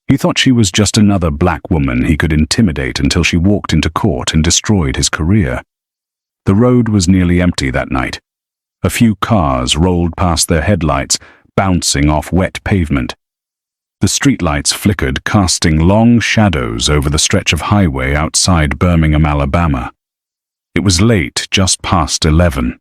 He thought she was just another black woman he could intimidate until she walked into court and destroyed his career. The road was nearly empty that night. A few cars rolled past their headlights, bouncing off wet pavement. The streetlights flickered, casting long shadows over the stretch of highway outside Birmingham, Alabama. It was late, just past 11.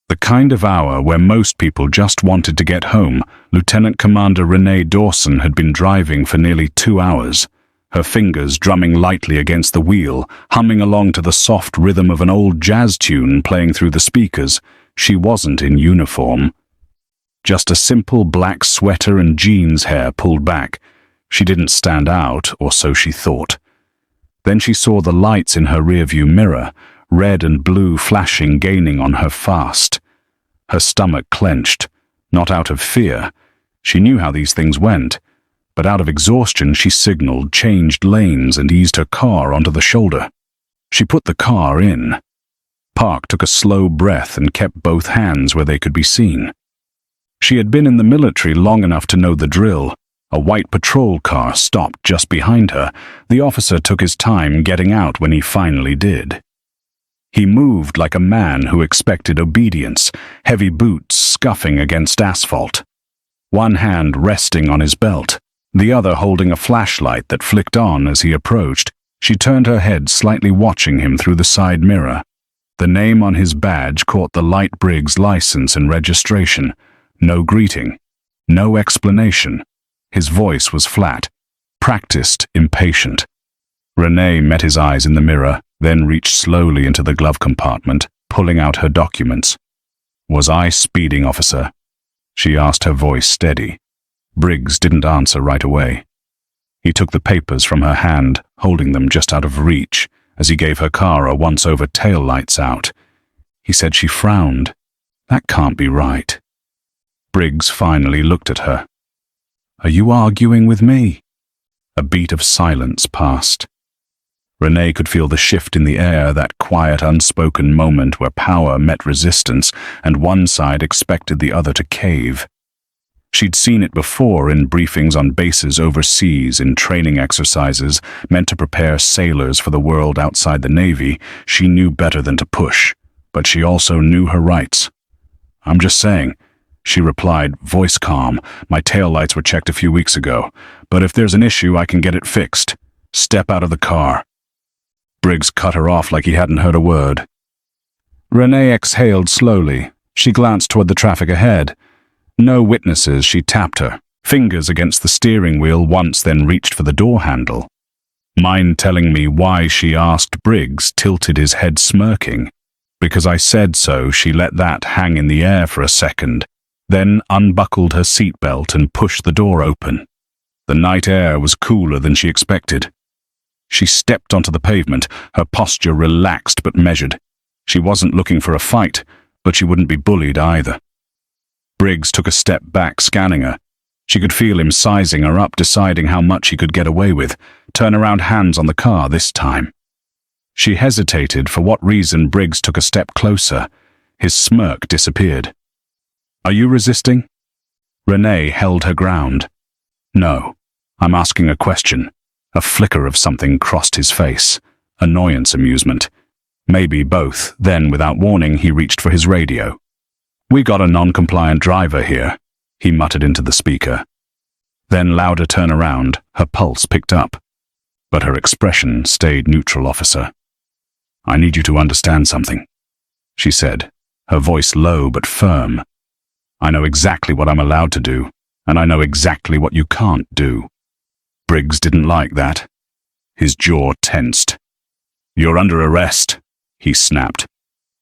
The kind of hour where most people just wanted to get home. Lieutenant Commander Renee Dawson had been driving for nearly 2 hours, her fingers drumming lightly against the wheel, humming along to the soft rhythm of an old jazz tune playing through the speakers. She wasn't in uniform. Just a simple black sweater and jeans hair pulled back. She didn't stand out, or so she thought. Then she saw the lights in her rearview mirror, red and blue flashing, gaining on her fast. Her stomach clenched, not out of fear. She knew how these things went, but out of exhaustion she signaled, changed lanes, and eased her car onto the shoulder. She put the car in. Park took a slow breath and kept both hands where they could be seen. She had been in the military long enough to know the drill. A white patrol car stopped just behind her. The officer took his time getting out when he finally did. He moved like a man who expected obedience, heavy boots scuffing against asphalt. One hand resting on his belt, the other holding a flashlight that flicked on as he approached. She turned her head, slightly watching him through the side mirror. The name on his badge caught the light Briggs license and registration. No greeting, no explanation. His voice was flat, practiced, impatient. Renee met his eyes in the mirror, then reached slowly into the glove compartment, pulling out her documents. "Was I speeding, officer?" she asked, her voice steady. Briggs didn't answer right away. He took the papers from her hand, holding them just out of reach, as he gave her car a once-over tail lights out. He said she frowned. That can't be right. Briggs finally looked at her. "Are you arguing with me?" A beat of silence passed. Renee could feel the shift in the air, that quiet, unspoken moment where power met resistance, and one side expected the other to cave. She'd seen it before in briefings on bases overseas, in training exercises meant to prepare sailors for the world outside the Navy. She knew better than to push, but she also knew her rights. "I'm just saying," she replied, voice calm. "My taillights were checked a few weeks ago, but if there's an issue, I can get it fixed. Step out of the car." Briggs cut her off like he hadn't heard a word. Renee exhaled slowly. She glanced toward the traffic ahead. No witnesses. She tapped her fingers against the steering wheel once, then reached for the door handle. "Mind telling me why?" she asked. Briggs tilted his head, smirking. "Because I said so." She let that hang in the air for a second, then unbuckled her seatbelt and pushed the door open. The night air was cooler than she expected. She stepped onto the pavement, her posture relaxed but measured. She wasn't looking for a fight, but she wouldn't be bullied either. Briggs took a step back, scanning her. She could feel him sizing her up, deciding how much he could get away with. Turn around, hands on the car this time. She hesitated. For what reason? Briggs took a step closer. His smirk disappeared. "Are you resisting?" Renee held her ground. "No, I'm asking a question." A flicker of something crossed his face. Annoyance, amusement. Maybe both. Then, without warning, he reached for his radio. "We got a non-compliant driver here," he muttered into the speaker. Then, louder turnaround. Her pulse picked up, but her expression stayed neutral. "Officer, I need you to understand something," she said, her voice low but firm. "I know exactly what I'm allowed to do, and I know exactly what you can't do." Briggs didn't like that. His jaw tensed. "You're under arrest," he snapped,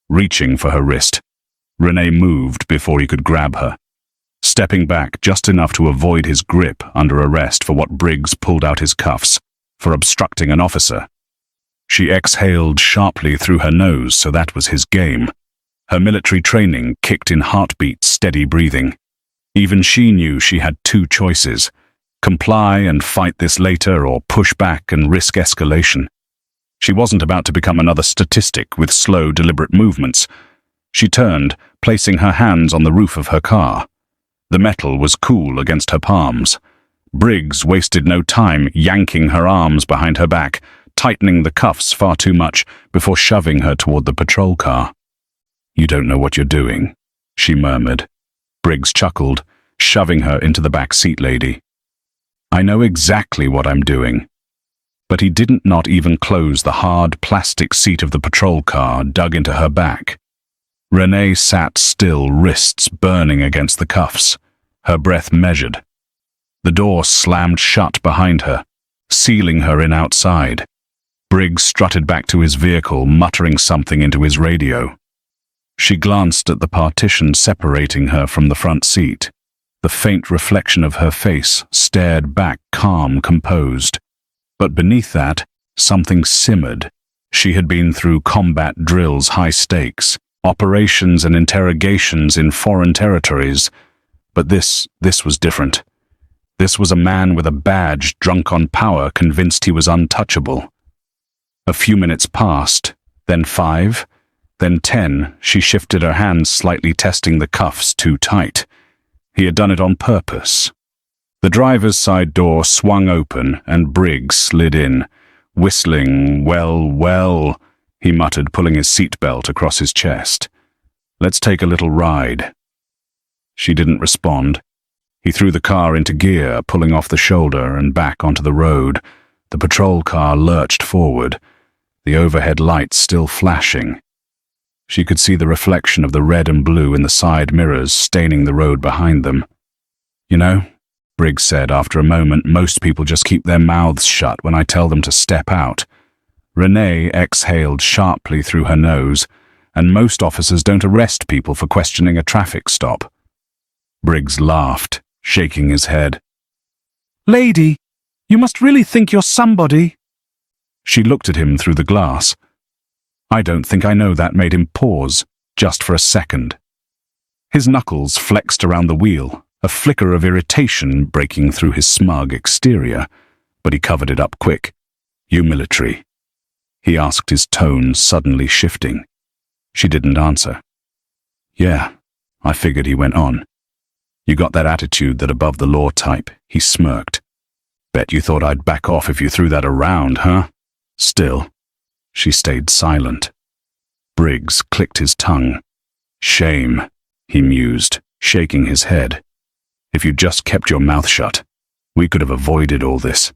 reaching for her wrist. Renee moved before he could grab her, stepping back just enough to avoid his grip, under arrest for what Briggs pulled out his cuffs, for obstructing an officer. She exhaled sharply through her nose, so that was his game. Her military training kicked in heartbeats, steady breathing. Even she knew she had two choices: comply and fight this later, or push back and risk escalation. She wasn't about to become another statistic with slow, deliberate movements. She turned, placing her hands on the roof of her car. The metal was cool against her palms. Briggs wasted no time yanking her arms behind her back, tightening the cuffs far too much before shoving her toward the patrol car. "You don't know what you're doing," she murmured. Briggs chuckled, shoving her into the back seat lady. "I know exactly what I'm doing." But he didn't not even close the hard plastic seat of the patrol car dug into her back. Renee sat still, wrists burning against the cuffs, her breath measured. The door slammed shut behind her, sealing her in outside. Briggs strutted back to his vehicle, muttering something into his radio. She glanced at the partition separating her from the front seat. The faint reflection of her face stared back, calm, composed. But beneath that, something simmered. She had been through combat drills, high stakes, operations and interrogations in foreign territories. But this was different. This was a man with a badge, drunk on power, convinced he was untouchable. A few minutes passed, then 5, then 10. She shifted her hands slightly, testing the cuffs too tight. He had done it on purpose. The driver's side door swung open and Briggs slid in, whistling, well, he muttered, pulling his seatbelt across his chest. "Let's take a little ride." She didn't respond. He threw the car into gear, pulling off the shoulder and back onto the road. The patrol car lurched forward, the overhead lights still flashing. She could see the reflection of the red and blue in the side mirrors staining the road behind them. "You know," Briggs said after a moment, "most people just keep their mouths shut when I tell them to step out." Renee exhaled sharply through her nose, "And most officers don't arrest people for questioning a traffic stop." Briggs laughed, shaking his head. "Lady, you must really think you're somebody." She looked at him through the glass. "I don't think I know." That made him pause, just for a second. His knuckles flexed around the wheel, a flicker of irritation breaking through his smug exterior, but he covered it up quick. "You military?" he asked, his tone suddenly shifting. She didn't answer. "Yeah," I figured, he went on. "You got that attitude, that above the law type." He smirked. "Bet you thought I'd back off if you threw that around, huh?" Still, she stayed silent. Briggs clicked his tongue. "Shame," he mused, shaking his head. "If you'd just kept your mouth shut, we could have avoided all this."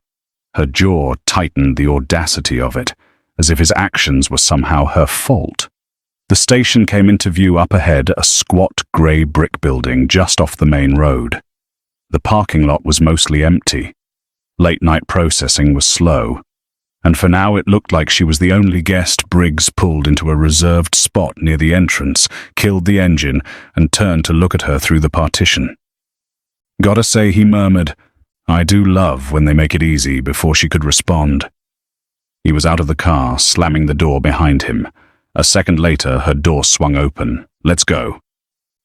Her jaw tightened, the audacity of it, as if his actions were somehow her fault. The station came into view up ahead, a squat grey brick building just off the main road. The parking lot was mostly empty. Late-night processing was slow, and for now it looked like she was the only guest. Briggs pulled into a reserved spot near the entrance, killed the engine, and turned to look at her through the partition. "Gotta say," he murmured, "I do love when they make it easy," before she could respond. He was out of the car, slamming the door behind him. A second later, her door swung open. "Let's go,"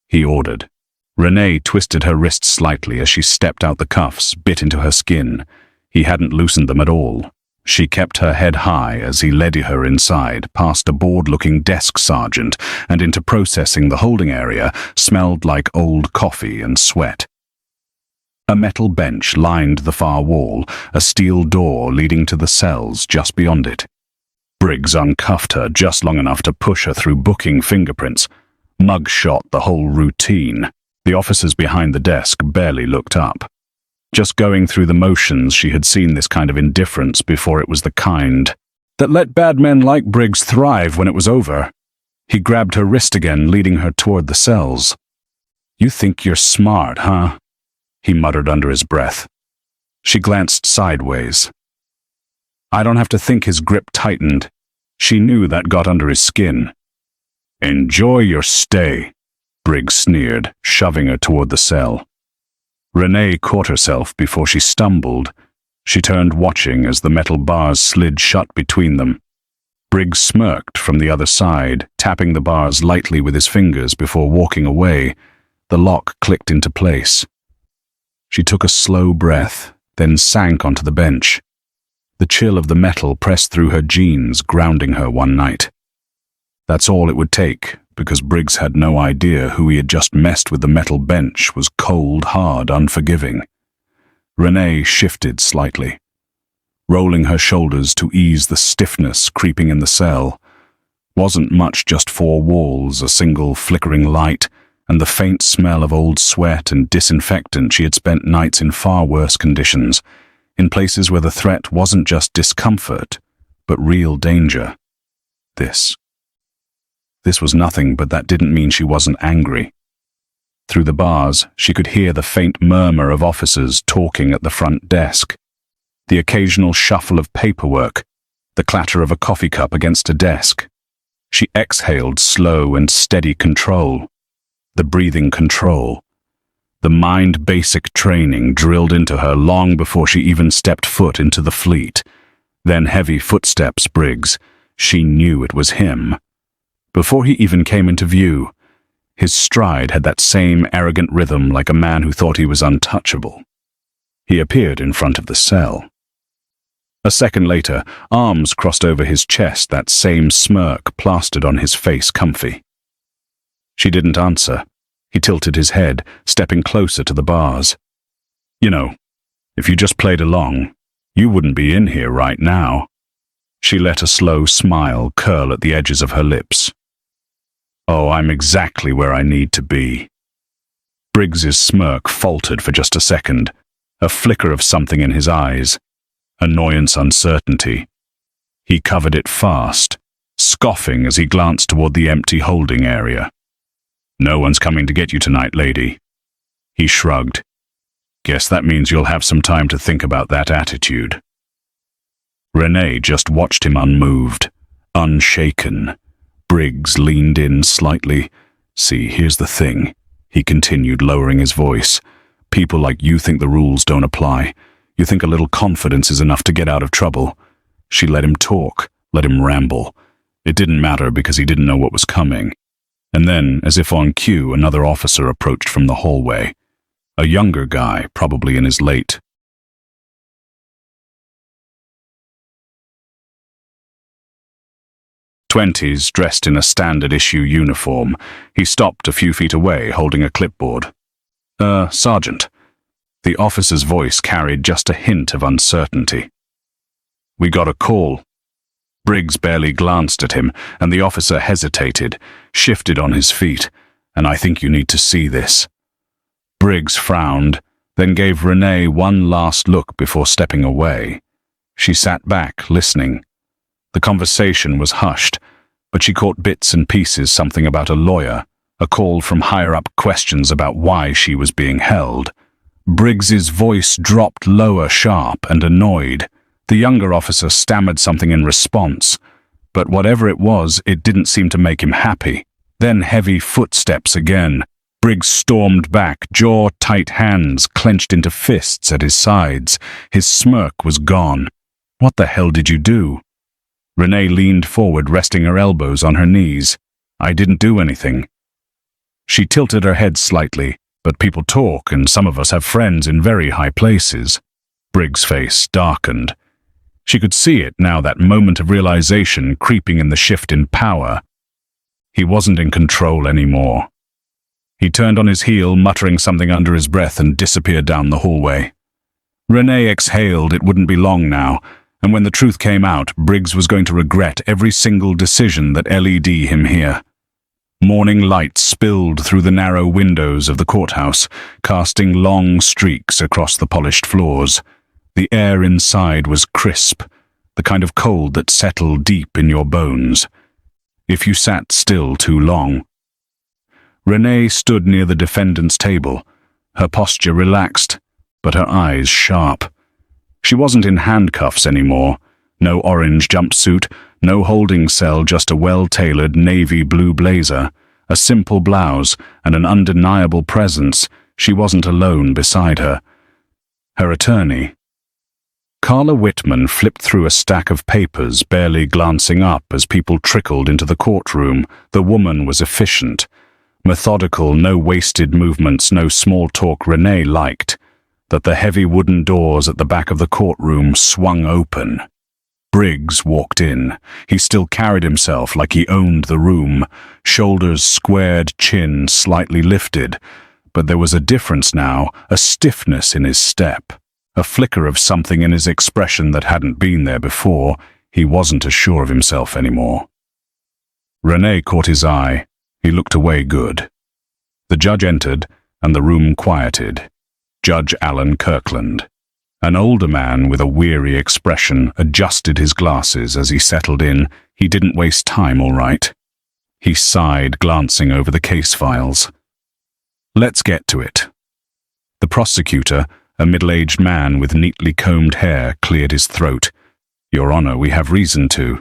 he ordered. Renee twisted her wrist slightly as she stepped out the cuffs, bit into her skin. He hadn't loosened them at all. She kept her head high as he led her inside, past a bored-looking desk sergeant, and into processing. The holding area smelled like old coffee and sweat. A metal bench lined the far wall, a steel door leading to the cells just beyond it. Briggs uncuffed her just long enough to push her through booking fingerprints. Mugshot, the whole routine. The officers behind the desk barely looked up. Just going through the motions, she had seen this kind of indifference before. It was the kind that let bad men like Briggs thrive when it was over. He grabbed her wrist again, leading her toward the cells. "You think you're smart, huh?" he muttered under his breath. She glanced sideways. "I don't have to think." His grip tightened. She knew that got under his skin. "Enjoy your stay," Briggs sneered, shoving her toward the cell. Renee caught herself before she stumbled. She turned, watching as the metal bars slid shut between them. Briggs smirked from the other side, tapping the bars lightly with his fingers before walking away. The lock clicked into place. She took a slow breath, then sank onto the bench. The chill of the metal pressed through her jeans, grounding her one night. That's all it would take, because Briggs had no idea who he had just messed with. The metal bench was cold, hard, unforgiving. Renee shifted slightly, rolling her shoulders to ease the stiffness creeping in the cell. Wasn't much, just four walls, a single flickering light, and the faint smell of old sweat and disinfectant. She had spent nights in far worse conditions, in places where the threat wasn't just discomfort, but real danger. This was nothing, but that didn't mean she wasn't angry. Through the bars, she could hear the faint murmur of officers talking at the front desk, the occasional shuffle of paperwork, the clatter of a coffee cup against a desk. She exhaled slow and steady control, the breathing control, the mind-basic training drilled into her long before she even stepped foot into the fleet. Then heavy footsteps, Briggs. She knew it was him. Before he even came into view, his stride had that same arrogant rhythm, like a man who thought he was untouchable. He appeared in front of the cell. A second later, arms crossed over his chest, that same smirk plastered on his face, comfy. She didn't answer. He tilted his head, stepping closer to the bars. You know, if you just played along, you wouldn't be in here right now. She let a slow smile curl at the edges of her lips. Oh, I'm exactly where I need to be. Briggs's smirk faltered for just a second, a flicker of something in his eyes. Annoyance, uncertainty. He covered it fast, scoffing as he glanced toward the empty holding area. No one's coming to get you tonight, lady. He shrugged. Guess that means you'll have some time to think about that attitude. Renee just watched him unmoved, unshaken. Briggs leaned in slightly. See, here's the thing, he continued, lowering his voice. People like you think the rules don't apply. You think a little confidence is enough to get out of trouble. She let him talk, let him ramble. It didn't matter because he didn't know what was coming. And then, as if on cue, another officer approached from the hallway. A younger guy, probably in his late 20s, dressed in a standard-issue uniform. He stopped a few feet away, holding a clipboard. Sergeant." The officer's voice carried just a hint of uncertainty. "We got a call." Briggs barely glanced at him, and the officer hesitated, shifted on his feet. "And I think you need to see this." Briggs frowned, then gave Renee one last look before stepping away. She sat back, listening. The conversation was hushed, but she caught bits and pieces, something about a lawyer, a call from higher-up, questions about why she was being held. Briggs's voice dropped lower, sharp and annoyed. The younger officer stammered something in response, but whatever it was, it didn't seem to make him happy. Then heavy footsteps again. Briggs stormed back, jaw-tight hands clenched into fists at his sides. His smirk was gone. "What the hell did you do?" Renee leaned forward, resting her elbows on her knees. "I didn't do anything." She tilted her head slightly. "But people talk, and some of us have friends in very high places." Briggs' face darkened. She could see it now, that moment of realization creeping in the shift in power. He wasn't in control anymore. He turned on his heel, muttering something under his breath, and disappeared down the hallway. Renee exhaled. It wouldn't be long now, and when the truth came out, Briggs was going to regret every single decision that led him here. Morning light spilled through the narrow windows of the courthouse, casting long streaks across the polished floors. The air inside was crisp, the kind of cold that settled deep in your bones if you sat still too long. Renee stood near the defendant's table, her posture relaxed, but her eyes sharp. She wasn't in handcuffs anymore. No orange jumpsuit, no holding cell, just a well-tailored navy blue blazer, a simple blouse, and an undeniable presence. She wasn't alone beside her. Her attorney. Carla Whitman flipped through a stack of papers, barely glancing up as people trickled into the courtroom. The woman was efficient, methodical, no wasted movements, no small talk. Renee liked that the heavy wooden doors at the back of the courtroom swung open. Briggs walked in. He still carried himself like he owned the room, shoulders squared, chin slightly lifted. But there was a difference now, a stiffness in his step, A flicker of something in his expression that hadn't been there before. He wasn't as sure of himself anymore. Renee caught his eye. He looked away good. The judge entered, and the room quieted. Judge Alan Kirkland. An older man with a weary expression adjusted his glasses as he settled in. He didn't waste time, all right. He sighed, glancing over the case files. Let's get to it. The prosecutor, a middle-aged man with neatly combed hair, cleared his throat. Your Honor, we have reason to.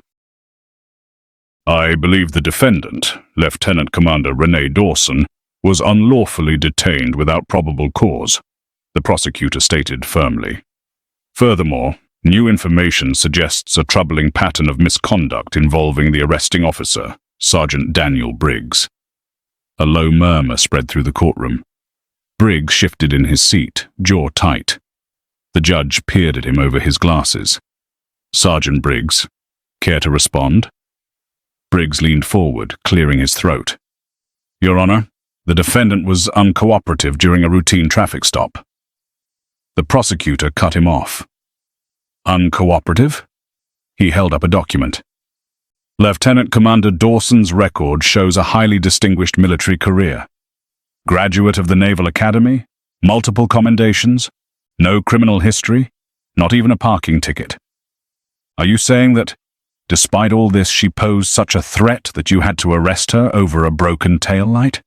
I believe the defendant, Lieutenant Commander Renee Dawson, was unlawfully detained without probable cause, the prosecutor stated firmly. Furthermore, new information suggests a troubling pattern of misconduct involving the arresting officer, Sergeant Daniel Briggs. A low murmur spread through the courtroom. Briggs shifted in his seat, jaw tight. The judge peered at him over his glasses. Sergeant Briggs, care to respond? Briggs leaned forward, clearing his throat. Your Honor, the defendant was uncooperative during a routine traffic stop. The prosecutor cut him off. Uncooperative? He held up a document. Lieutenant Commander Dawson's record shows a highly distinguished military career. Graduate of the Naval Academy, multiple commendations, no criminal history, not even a parking ticket. Are you saying that, despite all this, she posed such a threat that you had to arrest her over a broken taillight?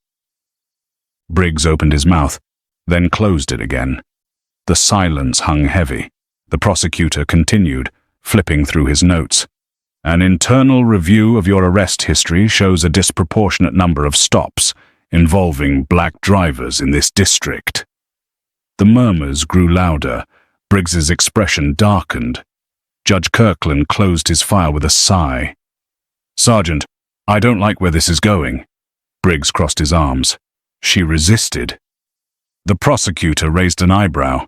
Briggs opened his mouth, then closed it again. The silence hung heavy. The prosecutor continued, flipping through his notes. An internal review of your arrest history shows a disproportionate number of stops involving black drivers in this district. The murmurs grew louder. Briggs's expression darkened. Judge Kirkland closed his file with a sigh. Sergeant, I don't like where this is going. Briggs crossed his arms. She resisted. The prosecutor raised an eyebrow.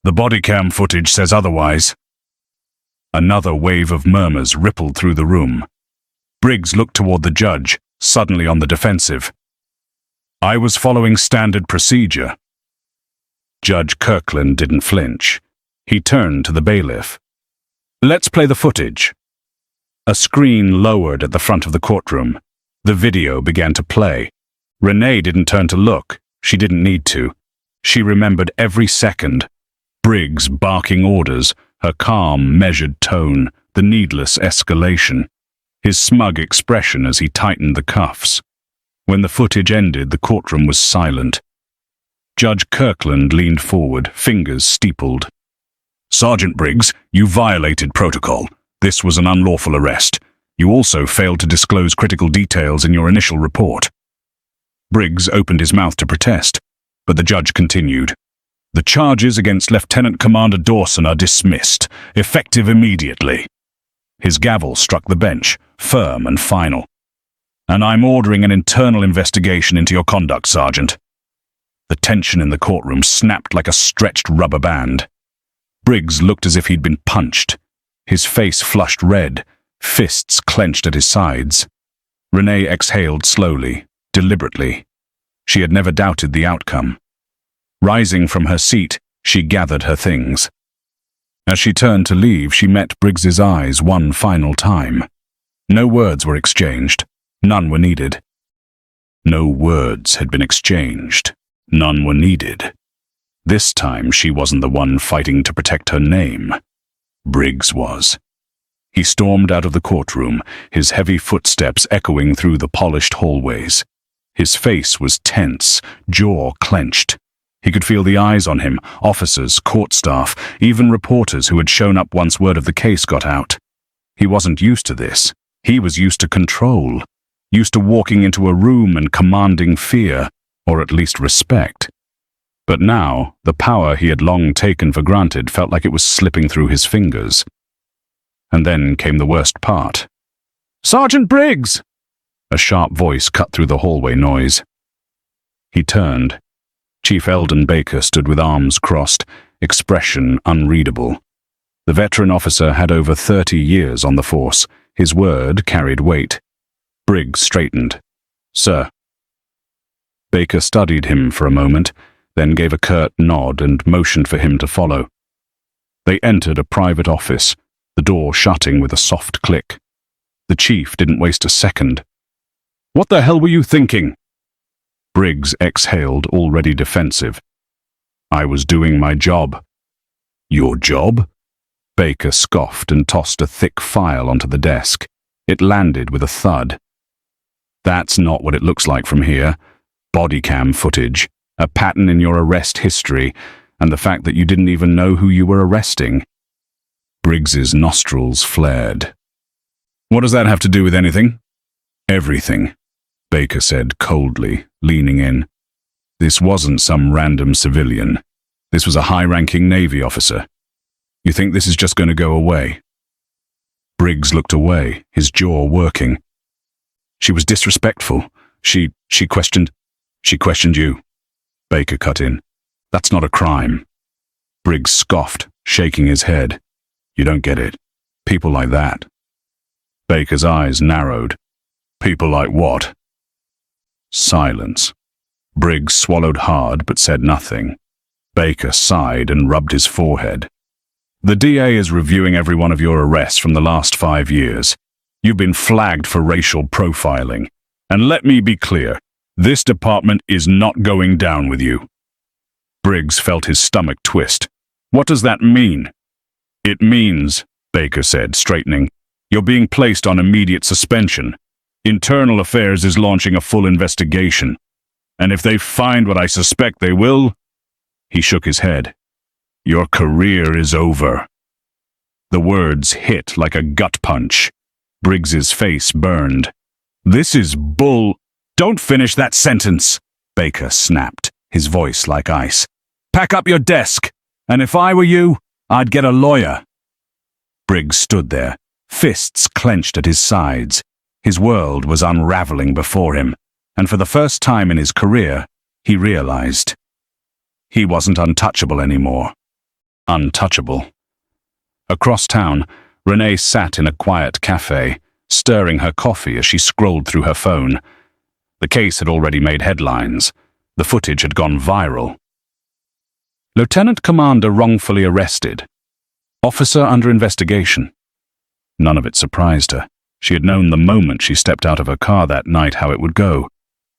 The body cam footage says otherwise. Another wave of murmurs rippled through the room. Briggs looked toward the judge, suddenly on the defensive. I was following standard procedure. Judge Kirkland didn't flinch. He turned to the bailiff. Let's play the footage. A screen lowered at the front of the courtroom. The video began to play. Renee didn't turn to look. She didn't need to. She remembered every second. Briggs barking orders, her calm, measured tone, the needless escalation, his smug expression as he tightened the cuffs. When the footage ended, the courtroom was silent. Judge Kirkland leaned forward, fingers steepled. Sergeant Briggs, you violated protocol. This was an unlawful arrest. You also failed to disclose critical details in your initial report. Briggs opened his mouth to protest, but the judge continued. The charges against Lieutenant Commander Dawson are dismissed, effective immediately. His gavel struck the bench, firm and final. And I'm ordering an internal investigation into your conduct, Sergeant. The tension in the courtroom snapped like a stretched rubber band. Briggs looked as if he'd been punched. His face flushed red, fists clenched at his sides. Renee exhaled slowly, deliberately. She had never doubted the outcome. Rising from her seat, she gathered her things. As she turned to leave, she met Briggs's eyes one final time. No words were exchanged. None were needed. No words had been exchanged. None were needed. This time she wasn't the one fighting to protect her name. Briggs was. He stormed out of the courtroom, his heavy footsteps echoing through the polished hallways. His face was tense, jaw clenched. He could feel the eyes on him, officers, court staff, even reporters who had shown up once word of the case got out. He wasn't used to this. He was used to control, used to walking into a room and commanding fear, or at least respect. But now, the power he had long taken for granted felt like it was slipping through his fingers. And then came the worst part. "Sergeant Briggs!" A sharp voice cut through the hallway noise. He turned. Chief Eldon Baker stood with arms crossed, expression unreadable. The veteran officer had over 30 years on the force. His word carried weight. Briggs straightened. "Sir." Baker studied him for a moment, then gave a curt nod and motioned for him to follow. They entered a private office, the door shutting with a soft click. The chief didn't waste a second. "What the hell were you thinking?" Briggs exhaled, already defensive. "I was doing my job." "Your job?" Baker scoffed and tossed a thick file onto the desk. It landed with a thud. "That's not what it looks like from here. Body cam footage, a pattern in your arrest history, and the fact that you didn't even know who you were arresting." Briggs's nostrils flared. "What does that have to do with anything?" "Everything," Baker said coldly, leaning in. "This wasn't some random civilian. This was a high-ranking Navy officer. You think this is just going to go away?" Briggs looked away, his jaw working. "She was disrespectful. She questioned you." Baker cut in. "That's not a crime." Briggs scoffed, shaking his head. "You don't get it. People like that." Baker's eyes narrowed. "People like what?" Silence. Briggs swallowed hard but said nothing. Baker sighed and rubbed his forehead. "The DA is reviewing every one of your arrests from the last 5 years. You've been flagged for racial profiling. And let me be clear, this department is not going down with you." Briggs felt his stomach twist. "What does that mean?" "It means," Baker said, straightening, "you're being placed on immediate suspension. Internal Affairs is launching a full investigation. And if they find what I suspect they will..." He shook his head. "Your career is over." The words hit like a gut punch. Briggs's face burned. "This is bull..." "Don't finish that sentence," Baker snapped, his voice like ice. "Pack up your desk, and if I were you, I'd get a lawyer." Briggs stood there, fists clenched at his sides. His world was unraveling before him, and for the first time in his career, he realized he wasn't untouchable anymore. Untouchable. Across town, Renee sat in a quiet cafe, stirring her coffee as she scrolled through her phone. The case had already made headlines. The footage had gone viral. Lieutenant Commander wrongfully arrested. Officer under investigation. None of it surprised her. She had known the moment she stepped out of her car that night how it would go.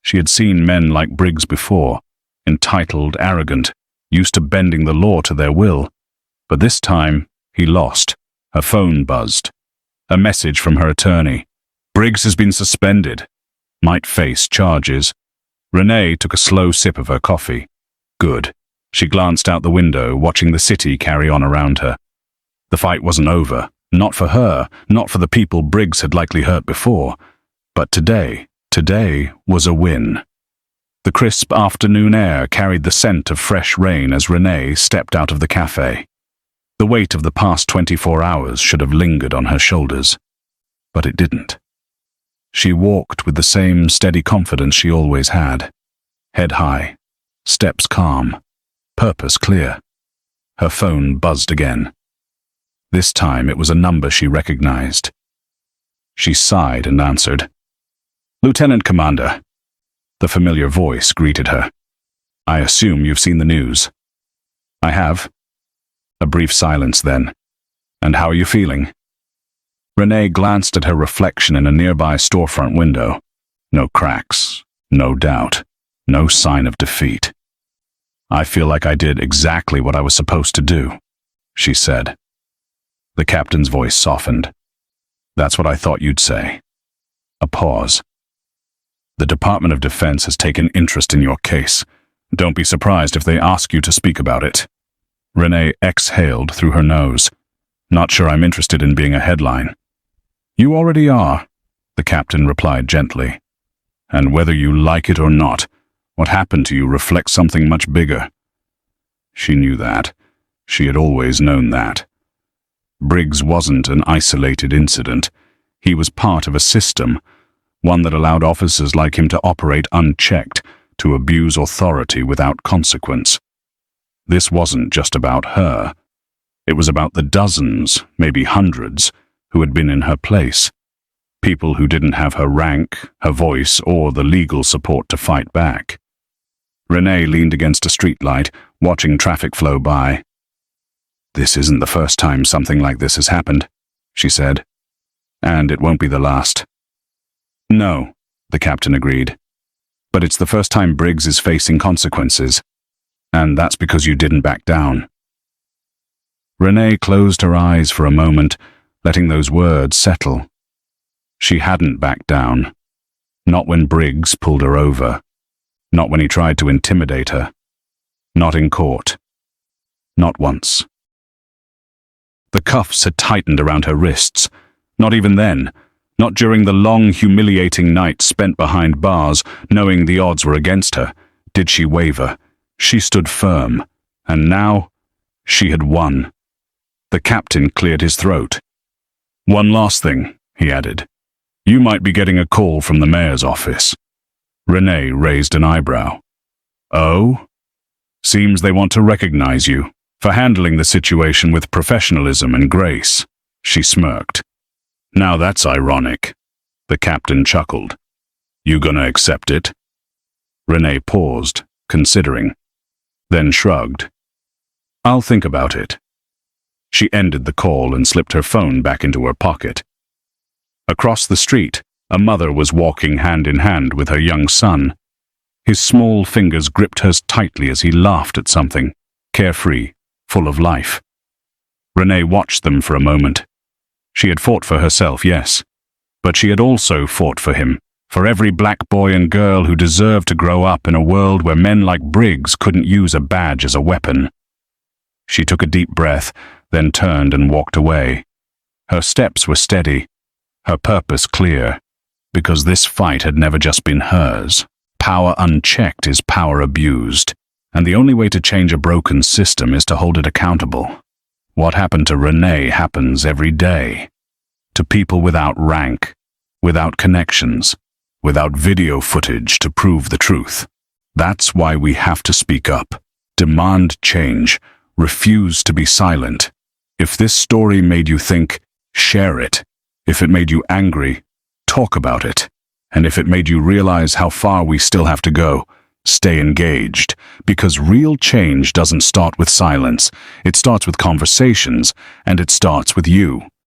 She had seen men like Briggs before, entitled, arrogant, used to bending the law to their will. But this time, he lost. Her phone buzzed. A message from her attorney. "Briggs has been suspended. Might face charges." Renee took a slow sip of her coffee. Good. She glanced out the window, watching the city carry on around her. The fight wasn't over. Not for her, not for the people Briggs had likely hurt before. But today was a win. The crisp afternoon air carried the scent of fresh rain as Renee stepped out of the cafe. The weight of the past 24 hours should have lingered on her shoulders. But it didn't. She walked with the same steady confidence she always had. Head high, steps calm, purpose clear. Her phone buzzed again. This time it was a number she recognized. She sighed and answered. "Lieutenant Commander." The familiar voice greeted her. "I assume you've seen the news." "I have." A brief silence then. "And how are you feeling?" Renee glanced at her reflection in a nearby storefront window. No cracks, no doubt, no sign of defeat. "I feel like I did exactly what I was supposed to do," she said. The captain's voice softened. "That's what I thought you'd say." A pause. "The Department of Defense has taken interest in your case. Don't be surprised if they ask you to speak about it." Renee exhaled through her nose. "Not sure I'm interested in being a headline." "You already are," the captain replied gently. "And whether you like it or not, what happened to you reflects something much bigger." She knew that. She had always known that. Briggs wasn't an isolated incident. He was part of a system, one that allowed officers like him to operate unchecked, to abuse authority without consequence. This wasn't just about her. It was about the dozens, maybe hundreds, who had been in her place. People who didn't have her rank, her voice, or the legal support to fight back. Renee leaned against a streetlight, watching traffic flow by. "This isn't the first time something like this has happened," she said. "And it won't be the last." "No," the captain agreed. "But it's the first time Briggs is facing consequences. And that's because you didn't back down." Renee closed her eyes for a moment, letting those words settle. She hadn't backed down. Not when Briggs pulled her over. Not when he tried to intimidate her. Not in court. Not once. The cuffs had tightened around her wrists. Not even then. Not during the long, humiliating night spent behind bars, knowing the odds were against her, did she waver. She stood firm. And now, she had won. The captain cleared his throat. "One last thing," he added. "You might be getting a call from the mayor's office." Renee raised an eyebrow. "Oh? Seems they want to recognize you for handling the situation with professionalism and grace," she smirked. "Now that's ironic." The captain chuckled. "You gonna accept it?" Renee paused, considering, then shrugged. "I'll think about it." She ended the call and slipped her phone back into her pocket. Across the street, a mother was walking hand in hand with her young son. His small fingers gripped hers tightly as he laughed at something, carefree, full of life. Renee watched them for a moment. She had fought for herself, yes, but she had also fought for him, for every black boy and girl who deserved to grow up in a world where men like Briggs couldn't use a badge as a weapon. She took a deep breath, then turned and walked away. Her steps were steady, her purpose clear, because this fight had never just been hers. Power unchecked is power abused, and the only way to change a broken system is to hold it accountable. What happened to Renee happens every day. To people without rank, without connections, without video footage to prove the truth. That's why we have to speak up, demand change, refuse to be silent. If this story made you think, share it. If it made you angry, talk about it. And if it made you realize how far we still have to go, stay engaged. Because real change doesn't start with silence. It starts with conversations, and it starts with you.